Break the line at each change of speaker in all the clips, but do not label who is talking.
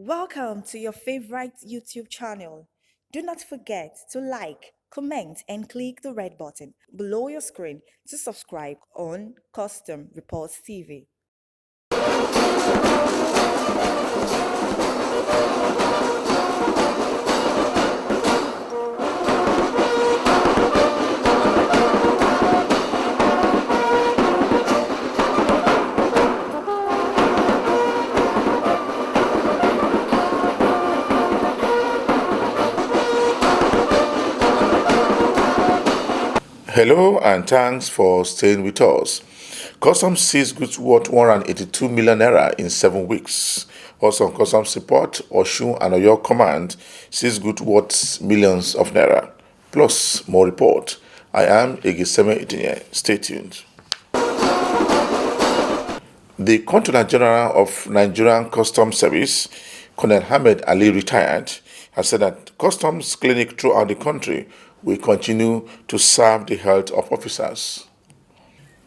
Welcome to your favorite YouTube channel. Do not forget to like, comment, and click the red button below your screen to subscribe on Custom Reports TV.
Hello and thanks for staying with us. Customs seized goods worth 182 million naira in 7 weeks. Also, Customs support Oshun and Oyo Command seized goods worth millions of naira. Plus, more report. I am Egiseme Itinye. Stay tuned. The Controller General of Nigerian Customs Service, Colonel Ahmed Ali, retired, has said that customs clinics throughout the country will continue to serve the health of officers.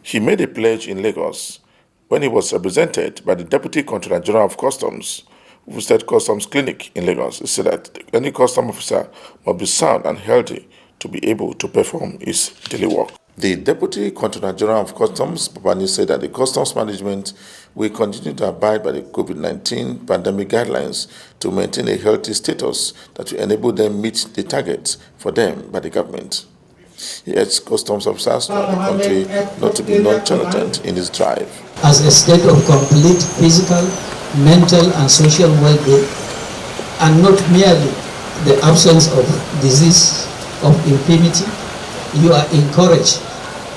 He made a pledge in Lagos when he was represented by the Deputy Controller General of Customs, who visited Customs Clinic in Lagos. He said that any custom officer must be sound and healthy to be able to perform his daily work. The Deputy Controller General of Customs, Babani, said that the customs management will continue to abide by the COVID-19 pandemic guidelines to maintain a healthy status that will enable them meet the targets for them by the government. He urged customs officers throughout the country not to be nonchalant in this drive.
As a state of complete physical, mental, and social well-being, and not merely the absence of disease, of infirmity, you are encouraged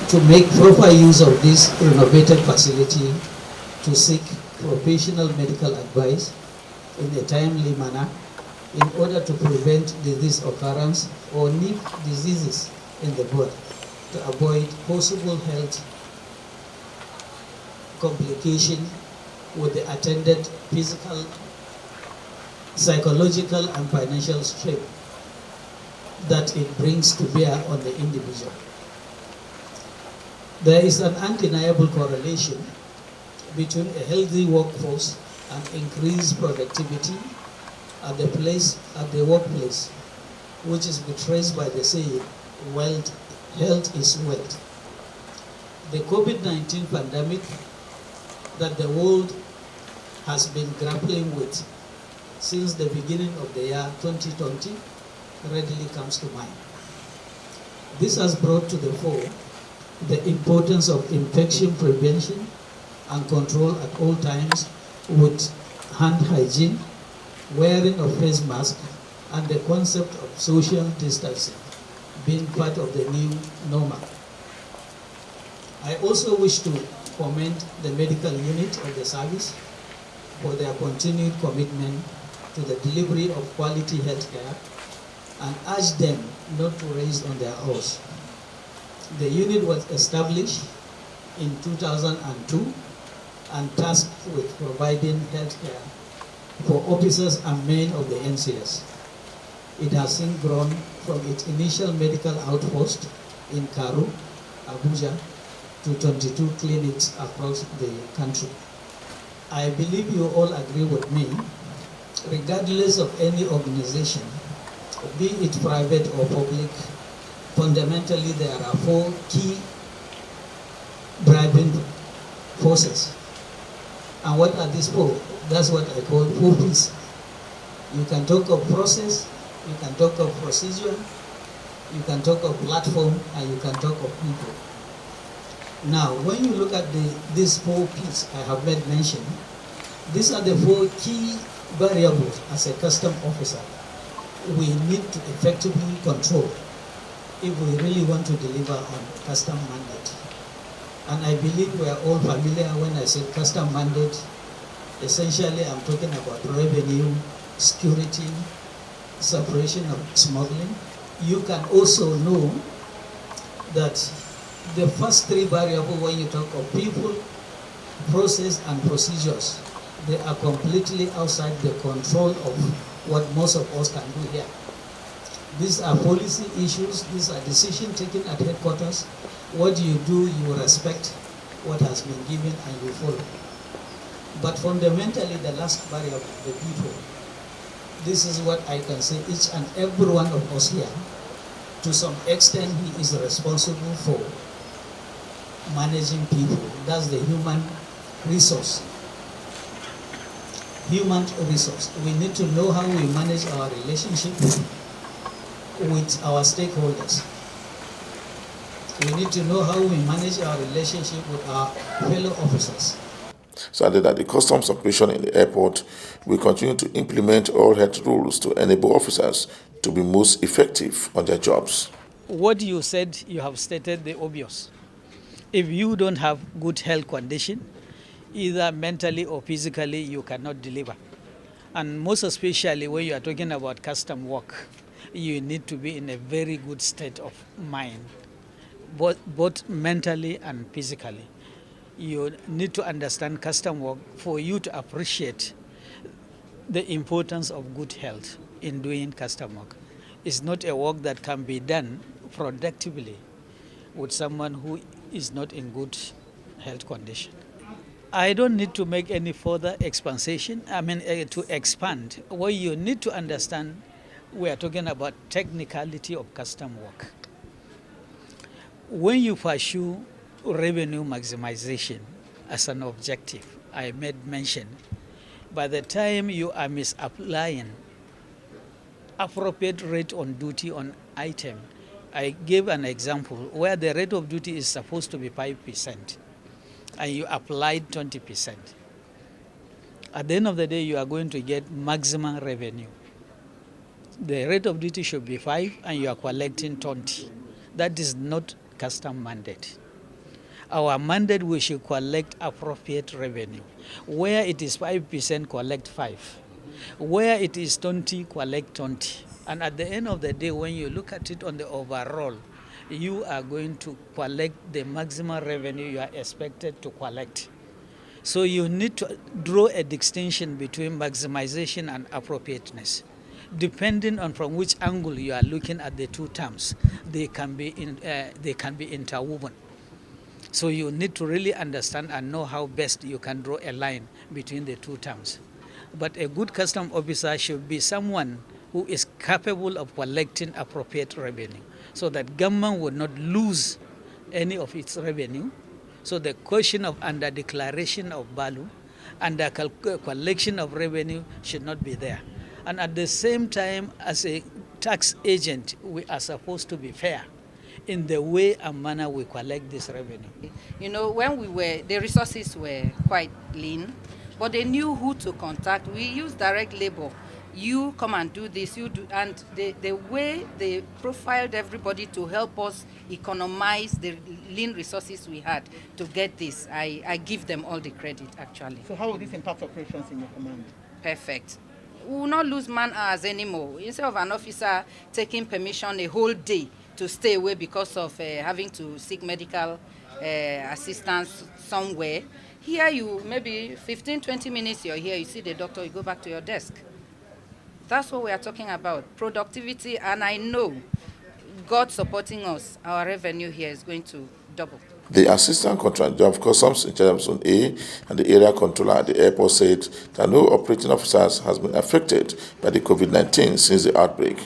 to make proper use of this renovated facility to seek professional medical advice in a timely manner in order to prevent disease occurrence or nip diseases in the body to avoid possible health complication with the attendant physical, psychological, and financial strain that it brings to bear on the individual. There is an undeniable correlation between a healthy workforce and increased productivity at the workplace, which is traced by the saying, health is wealth. The COVID-19 pandemic that the world has been grappling with since the beginning of the year 2020 readily comes to mind. This has brought to the fore the importance of infection prevention and control at all times with hand hygiene, wearing of face mask, and the concept of social distancing being part of the new normal. I also wish to commend the medical unit of the service for their continued commitment to the delivery of quality health care and urge them not to rest on their oars. The unit was established in 2002 and tasked with providing health care for officers and men of the NCS. It has since grown from its initial medical outpost in Karu, Abuja, to 22 clinics across the country. I believe you all agree with me, regardless of any organization, be it private or public, fundamentally there are 4 key driving forces. And what are these 4? That's what I call 4 P's. You can talk of process, you can talk of procedure, you can talk of platform, and you can talk of people. Now, when you look at these 4 P's I have made mention, these are the 4 key variables as a custom officer we need to effectively control if we really want to deliver on custom mandate. And I believe we are all familiar when I say custom mandate. Essentially, I'm talking about revenue, security, separation of smuggling. You can also know that the first 3 variables when you talk of people, process, and procedures, they are completely outside the control of what most of us can do here. These are policy issues, these are decisions taken at headquarters. What you do, you respect what has been given and you follow. But fundamentally, the last variable, the people, this is what I can say, each and every one of us here, to some extent, he is responsible for managing people. That's the human resource. Human resource. We need to know how we manage our relationship with our stakeholders. We need to know how we manage our relationship with our fellow officers.
So added that the customs operation in the airport will continue to implement all health rules to enable officers to be most effective on their jobs.
What you said, you have stated the obvious. If you don't have good health condition, either mentally or physically, you cannot deliver. And most especially when you are talking about custom work, you need to be in a very good state of mind, both mentally and physically. You need to understand custom work for you to appreciate the importance of good health in doing custom work. It's not a work that can be done productively with someone who is not in good health condition. I don't need to make any further expansion. To expand. What you need to understand, we are talking about technicality of custom work. When you pursue revenue maximization as an objective, I made mention, by the time you are misapplying appropriate rate on duty on item, I gave an example where the rate of duty is supposed to be 5%, and you applied 20%. At the end of the day, you are going to get maximum revenue. The rate of duty should be 5, and you are collecting 20. That is not custom mandate. Our mandate, we should collect appropriate revenue. Where it is 5%, collect 5. Where it is 20, collect 20. And at the end of the day, when you look at it on the overall, you are going to collect the maximum revenue you are expected to collect. So you need to draw a distinction between maximization and appropriateness. Depending on from which angle you are looking at the two terms, they can be interwoven. So you need to really understand and know how best you can draw a line between the two terms. But a good custom officer should be someone who is capable of collecting appropriate revenue, so that government would not lose any of its revenue. So the question of under declaration of value, under collection of revenue should not be there. And at the same time, as a tax agent, we are supposed to be fair in the way and manner we collect this revenue.
You know, when the resources were quite lean, but they knew who to contact. We used direct labor. You come and do this, you do, and the way they profiled everybody to help us economize the lean resources we had to get this, I give them all the credit, actually.
So how will this impact operations in your command?
Perfect. We will not lose man hours anymore. Instead of an officer taking permission a whole day to stay away because of having to seek medical assistance somewhere, here you maybe 15, 20 minutes you're here, you see the doctor, you go back to your desk. That's what we are talking about, productivity, and I know God supporting us, our revenue here is going to double.
The Assistant Contractor of Customs in charge of Zone A and the area controller at the airport said that no operating officers has been affected by the COVID-19 since the outbreak.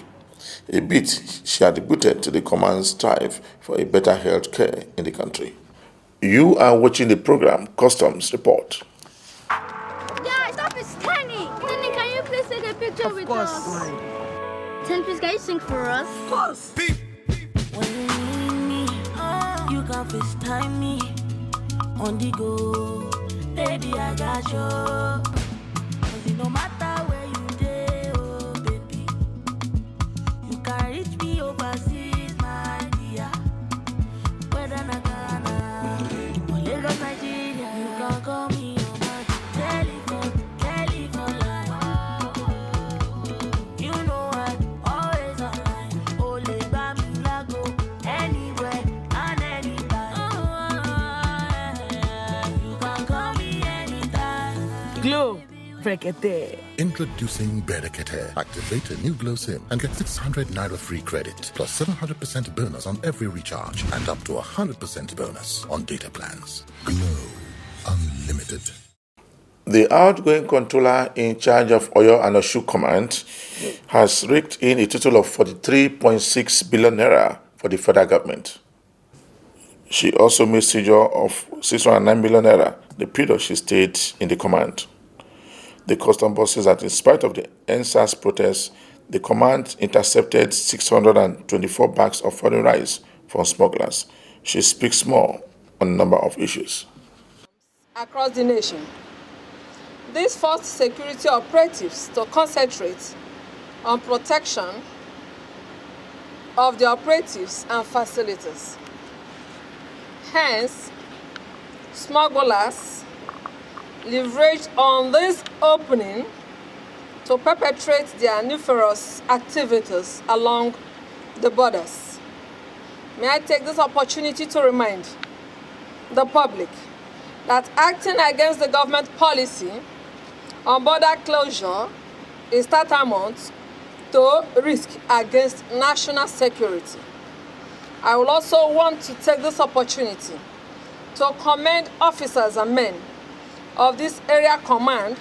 A bit she attributed to the command's strive for a better health care in the country. You are watching the program Customs Report.
Yeah, stop, it's Tenny! Tenny, can you please take a picture with us? Tenny, please, can you sing for us?
Of course.
When you need me, you can FaceTime me on the go. Baby, I got you. 'Cause it no matter where you dey, oh baby, you can reach me overseas, my dear. Whether na Ghana or Lagos, Nigeria, you can call me on my telephone line. You know I'm always online. Ole Bamilago, anywhere and anytime. You can call me anytime.
Glow. Brekete.
Introducing Berekete. Activate a new Glow SIM and get 600 Naira free credit plus 700% bonus on every recharge and up to 100% bonus on data plans. Glow Unlimited.
The outgoing controller in charge of Oyo and Oshu Command has raked in a total of 43.6 billion naira for the federal government. She also made seizure of 609 billion naira the period she stayed in the command. The custom boss says that in spite of the NSAS protests, the command intercepted 624 bags of foreign rice from smugglers. She speaks more on a number of issues.
Across the nation, these forced security operatives to concentrate on protection of the operatives and facilities. Hence, smugglers leveraged on this opening to perpetrate their nefarious activities along the borders. May I take this opportunity to remind the public that acting against the government policy on border closure is tantamount to risk against national security. I will also want to take this opportunity to commend officers and men of this area command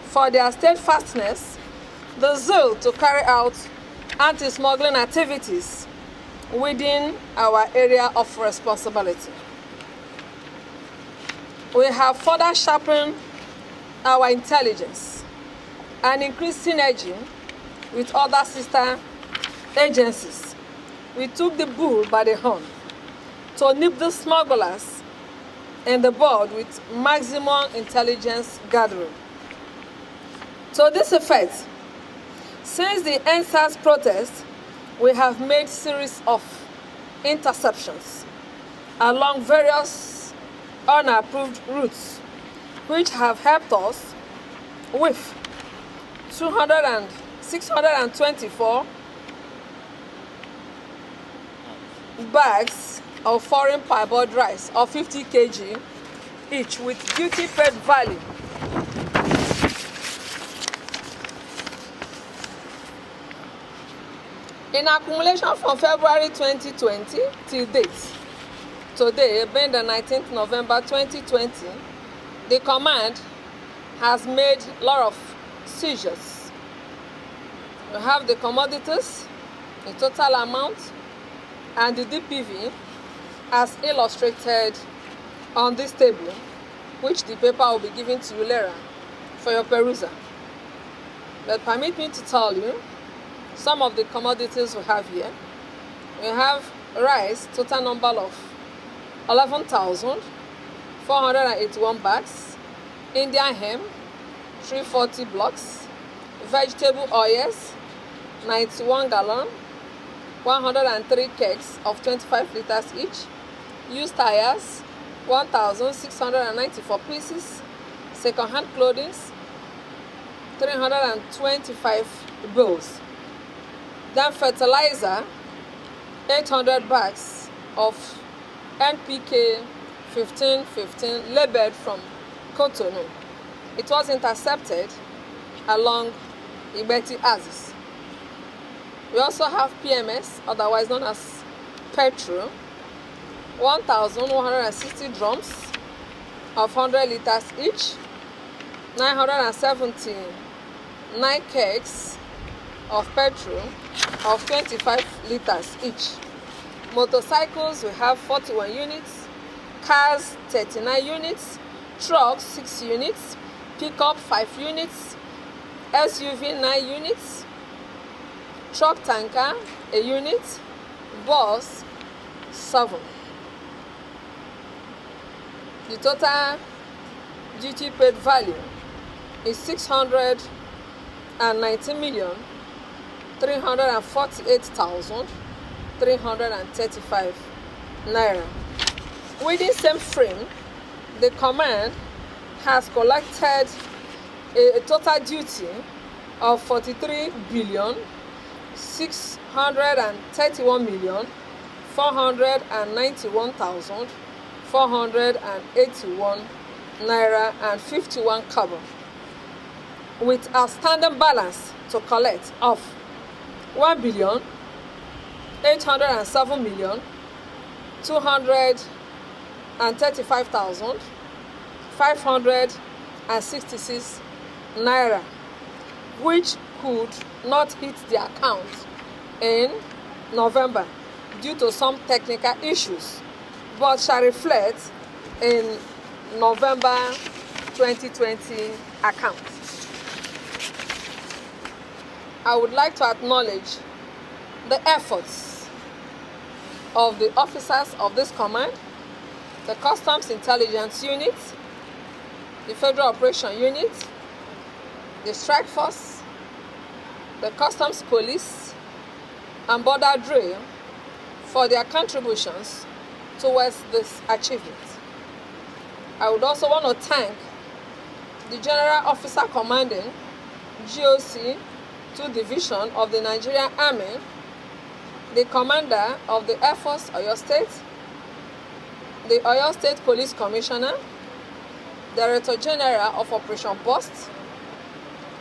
for their steadfastness, the zeal to carry out anti-smuggling activities within our area of responsibility. We have further sharpened our intelligence and increased synergy with other sister agencies. We took the bull by the horn to nip the smugglers in the bud with maximum intelligence gathering. To this effect, since the NSAS protest, we have made series of interceptions along various unapproved routes, which have helped us with 624 bags of foreign parboiled rice of 50 kg each with duty paid value in accumulation from February 2020 till date. Today, being the 19th November 2020, the command has made a lot of seizures. We have the commodities, the total amount, and the DPV as illustrated on this table, which the paper will be given to you later for your perusal. But permit me to tell you some of the commodities we have here. We have rice, total number of 11,481 bags, Indian hemp, 340 blocks, vegetable oils, 91 gallon, 103 kegs of 25 liters each, used tires, 1,694 pieces, second-hand clothing, 325 bills. Then fertilizer, 800 bags of NPK 1515 labeled from Cotonou. It was intercepted along Ibeti Axis. We also have PMS, otherwise known as petrol, 1,160 drums of 100 liters each, 979 kegs of petrol of 25 liters each. Motorcycles, we have 41 units, cars 39 units, trucks 6 units, pickup 5 units, SUV 9 units, truck tanker a unit, bus 7. The total duty paid value is 619,348,335 naira. Within same frame, the command has collected a total duty of 43,631,491,481 naira and 51 kobo, with outstanding balance to collect of 1,807,235,586 naira, which could not hit the account in November due to some technical issues, but shall reflect in November 2020 account. I would like to acknowledge the efforts of the officers of this command, the Customs Intelligence Unit, the Federal Operation Unit, the Strike Force, the Customs Police, and Border Drill for their contributions towards this achievement. I would also want to thank the General Officer Commanding GOC 2 Division of the Nigerian Army, the Commander of the Air Force Oyo State, the Oyo State Police Commissioner, Director General of Operation Burst,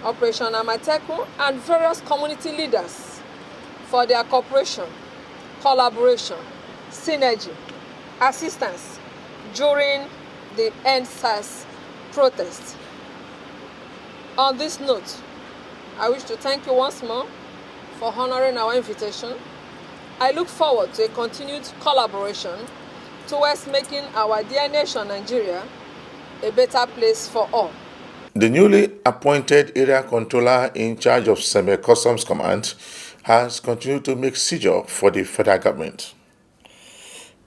Operation Amateku, and various community leaders for their cooperation, collaboration, synergy, assistance during the EndSARS protest. On this note, I wish to thank you once more for honoring our invitation. I look forward to a continued collaboration towards making our dear nation, Nigeria, a better place for all.
The newly appointed area controller in charge of Seme Customs Command has continued to make seizure for the federal government.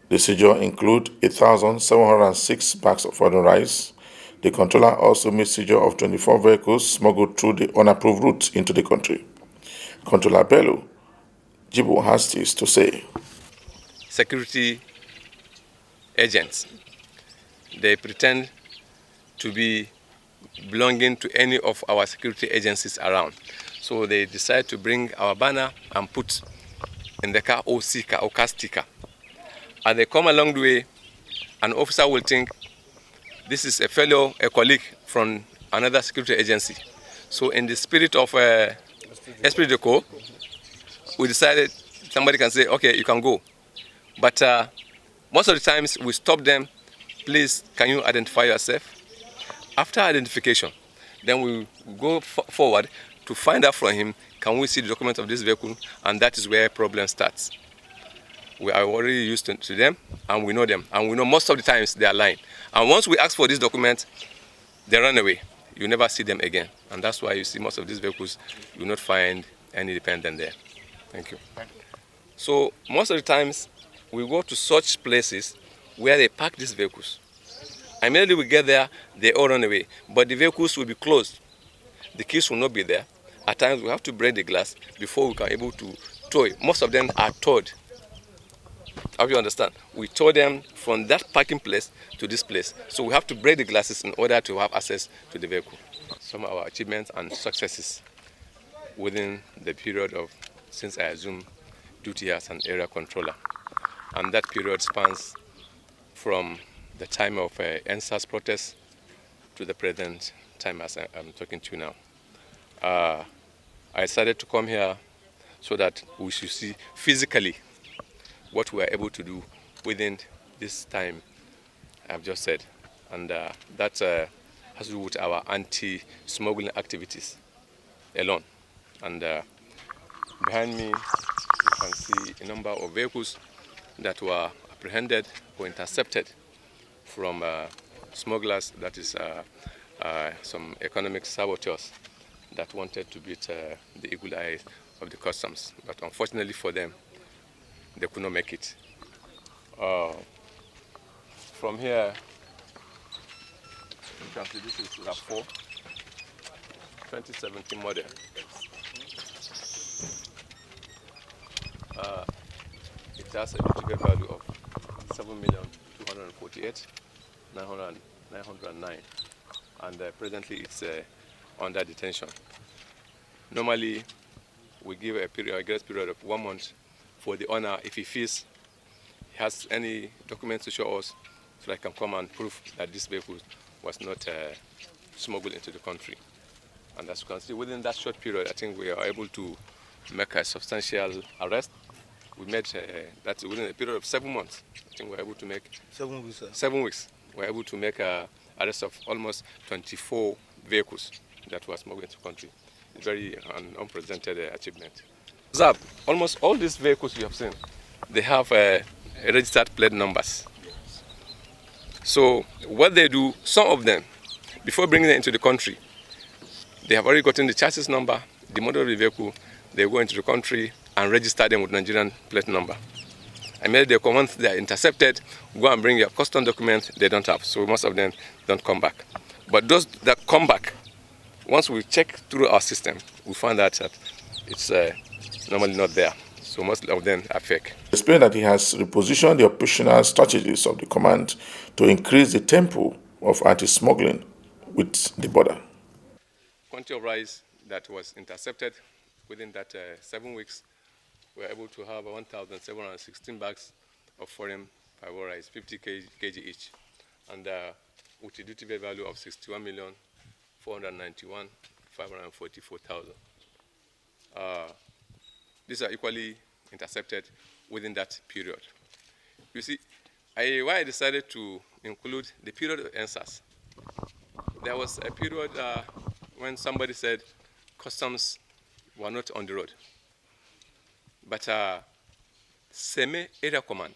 The seizure include 1,706 bags of foreign rice. The controller also made seizure of 24 vehicles smuggled through the unapproved route into the country. Controller Bello Jibo has this to say.
Security agents, they pretend to be belonging to any of our security agencies around. So they decide to bring our banner and put in the car OC or car sticker. As they come along the way, an officer will think this is a colleague from another security agency. So in the spirit of esprit de corps, we decided somebody can say, okay, you can go. But most of the times we stop them, please, can you identify yourself? After identification, then we go forward to find out from him, can we see the document of this vehicle? And that is where problem starts. We are already used to them, and we know them. And we know most of the times they are lying. And once we ask for this document, they run away. You never see them again. And that's why you see most of these vehicles, you will not find any dependent there. Thank you. So most of the times, we go to such places where they park these vehicles. Immediately we get there, they all run away. But the vehicles will be closed. The keys will not be there. At times we have to break the glass before we can be able to tow it. Most of them are towed. How do you understand? We tow them from that parking place to this place. So we have to break the glasses in order to have access to the vehicle. Some of our achievements and successes within the period of since I assumed duty as an area controller. And that period spans from the time of EndSARS protest to the present time as I'm talking to you now. I decided to come here so that we should see physically what we are able to do within this time I've just said. And that has to do with our anti-smuggling activities alone. And behind me, you can see a number of vehicles that were apprehended or intercepted from smugglers, that is some economic saboteurs that wanted to beat the eagle eye of the customs. But unfortunately for them, they could not make it. From here, you can see this is RAV4, 2017 model. It has a duty value of 7,248,909, and presently it's under detention. Normally, we give a grace period of 1 month for the owner if he feels he has any documents to show us, so I can come and prove that this vehicle was not smuggled into the country. And as you can see, within that short period, I think we are able to make a substantial arrest. We made that within a period of 7 months. I think we were able to make
7 weeks. Sir.
7 weeks. We were able to make arrest of almost 24 vehicles that were smuggled into the country. It's very an unprecedented achievement. Observe, almost all these vehicles you have seen, they have registered plate numbers. So what they do, some of them, before bringing them into the country, they have already gotten the chassis number, the model of the vehicle, they go into the country and register them with Nigerian plate number. And maybe they come, once they are intercepted, go and bring your custom document, they don't have. So most of them don't come back. But those that come back, once we check through our system, we find that it's normally not there. So most of them are fake.
Explained that he has repositioned the operational strategies of the command to increase the tempo of anti-smuggling with the border.
Quantity of rice that was intercepted within that 7 weeks, we were able to have 1,716 bags of foreign fiber rice, 50 kg each, and with a duty value of 61,491,544,000. These are equally intercepted within that period. You see, why I decided to include the period of answers. There was a period when somebody said customs were not on the road. But Seme Area Command,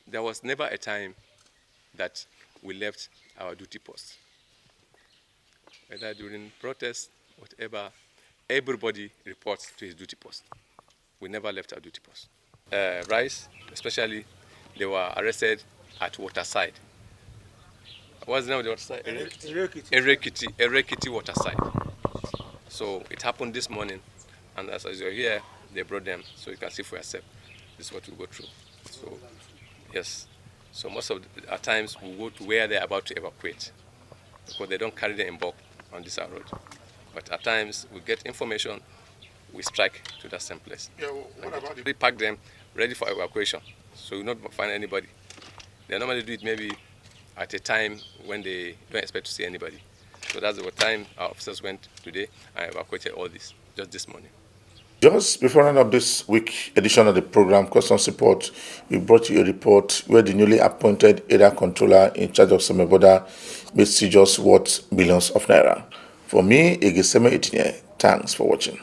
there was never a time that we left our duty post. Whether during protests, whatever, everybody reports to his duty post. We never left our duty post. Rice, especially, they were arrested at Waterside. What's the name of the waterside? Erekiti Waterside. So it happened this morning, and as you're here, they brought them, so you can see for yourself. This is what we go through. So, yes. So most of the times we go to where they're about to evacuate, because they don't carry them in bulk on this road. But at times we get information, we strike to that same place.
Yeah, what about
we pack them ready for evacuation, so you not find anybody. They normally do it maybe at a time when they don't expect to see anybody. So that's the time our officers went today and evacuated all this, just this morning.
Just before the end of this week edition of the program, Customs Report, we brought you a report where the newly appointed area controller in charge of Seme border made seizures worth billions of naira. For me, Egeseme Itinye, thanks for watching.